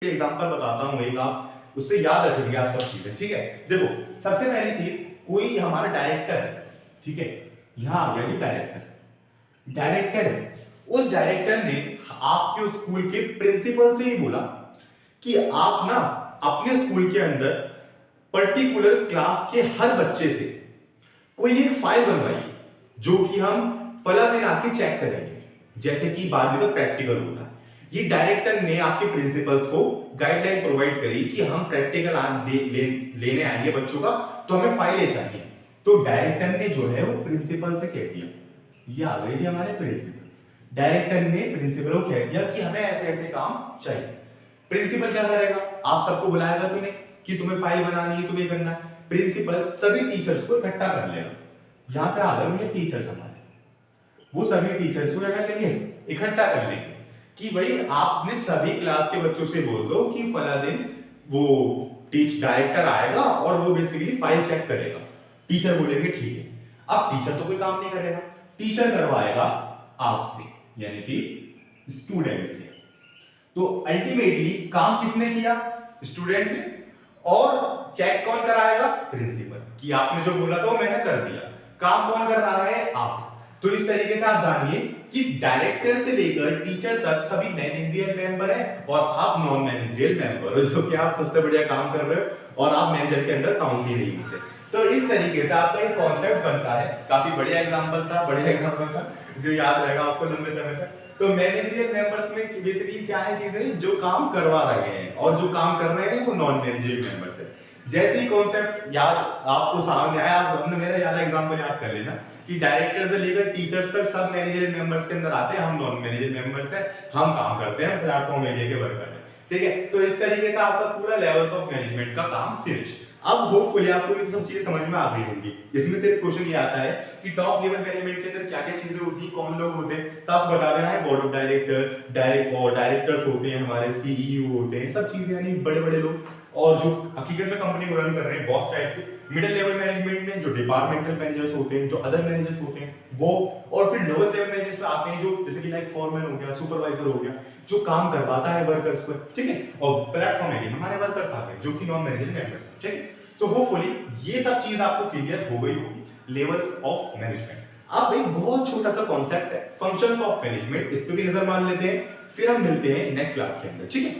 Example बताता हूँ एक, आप उससे याद रखेंगे आप सब चीजें। ठीक है, देखो सबसे पहली चीज, कोई हमारा डायरेक्टर है, ठीक है, यहां आ गया जी डायरेक्टर। डायरेक्टर है, उस डायरेक्टर ने आपके स्कूल के प्रिंसिपल से ही बोला कि आप ना अपने स्कूल के अंदर पर्टिकुलर क्लास के हर बच्चे से कोई एक फाइल बनवाइए जो कि हम फला दिन आके चेक करेंगे, जैसे कि बाद में तो प्रैक्टिकल होता है। ये डायरेक्टर ने आपके प्रिंसिपल्स को गाइडलाइन प्रोवाइड करी कि हम प्रैक्टिकल लेने आएंगे बच्चों का, तो हमें फाइलें चाहिए। तो डायरेक्टर ने जो है वो प्रिंसिपल से कह दिया, ये आ गए जी हमारे प्रिंसिपल। डायरेक्टर ने प्रिंसिपल को कह दिया कि हमें ऐसे ऐसे काम चाहिए। प्रिंसिपल क्या करेगा, आप सबको बुलाएगा तुम्हें कि तुम्हें फाइल बनानी है, तुम्हें करना है। प्रिंसिपल सभी टीचर्स को इकट्ठा कर लेगा। यहां पे आ गए टीचर्स हमारे, वो सभी टीचर्स को क्या कर लेंगे, इकट्ठा कर लेंगे कि भाई आप अपने सभी क्लास के बच्चों से बोल दो कि फला दिन वो डायरेक्टर आएगा और वो बेसिकली फाइल चेक करेगा। टीचर बोलेंगे ठीक है। अब टीचर तो कोई काम नहीं करेगा, टीचर करवाएगा आपसे, यानी कि स्टूडेंट से। तो अल्टीमेटली काम किसने किया, स्टूडेंट ने, और चेक कौन कराएगा, प्रिंसिपल, कि आपने जो बोला था वो मैंने कर दिया। काम कौन कर रहा है, आप। तो इस तरीके से आप जानिए कि डायरेक्टर से लेकर टीचर तक सभी मैनेजरियल मेंबर है और आप नॉन मैनेजरियल मेंबर हो, जो कि आप सबसे बढ़िया काम कर रहे हो और आप मैनेजर के अंदर काउंट ही नहीं होते। तो इस तरीके से आपका एक कॉन्सेप्ट बनता है। काफी बढ़िया एग्जांपल था, जो याद रहेगा आपको लंबे समय तक। तो मैनेजरियल मेंबर्स में बेसिकली क्या है चीजें, जो काम करवा रहे हैं, और जो काम कर रहे हैं वो नॉन मैनेजरियल मेंबर्स है। जैसे ही कॉन्सेप्ट याद आपको सामने आया, आप अपने मेरा याद एग्जांपल याद कर लेना कि डायरेक्टर से लेकर टीचर्स तक सब मैनेजरियल मेंबर्स के अंदर आते हैं, हम नॉन मैनेजरियल मेंबर्स हैं, हम काम करते हैं, प्लेटफॉर्म एरिया के वर्कर हैं। ठीक है, तो इस तरीके से आपका पूरा लेवल्स ऑफ मैनेजमेंट का काम फिनिश। अब होपफुली आपको ये सब चीजें समझ में आ गई होंगी। इसमें से क्वेश्चन ये आता है कि टॉप लेवल मैनेजमेंट के अंदर क्या क्या चीजें होती हैं, कौन लोग होते हैं, तो आपको बता देना है बोर्ड ऑफ डायरेक्टर्स होते हैं, हमारे सीईओ होते हैं, सब चीजें, यानी बड़े बड़े लोग, और जो हकीकत में कंपनी को रन कर रहे हैं, बॉस टाइप के। मिडिल लेवल मैनेजमेंट में जो डिपार्टमेंटल मैनेजर्स होते हैं, जो अदर मैनेजर्स होते हैं वो, और फिर लोवेस्ट लेवल मैनेजर्स पे आते हैं जो जैसे कि लाइक फॉरमैन हो गया, सुपरवाइजर हो गया, जो काम करवाता है वर्कर्स को। ठीक है, और प्लेटफॉर्म एरिया में हमारे वर्कर्स आ गए जो कि नॉन मैनेजरियल मेंबर्स हैं। ठीक है, सो होपफुली ये सब चीज आपको क्लियर हो गई होगी, लेवल्स ऑफ मैनेजमेंट। अब एक बहुत छोटा सा कॉन्सेप्ट है फंक्शंस ऑफ मैनेजमेंट, इस पे भी नजर मार लेते हैं, फिर हम मिलते हैं नेक्स्ट क्लास के अंदर। ठीक है।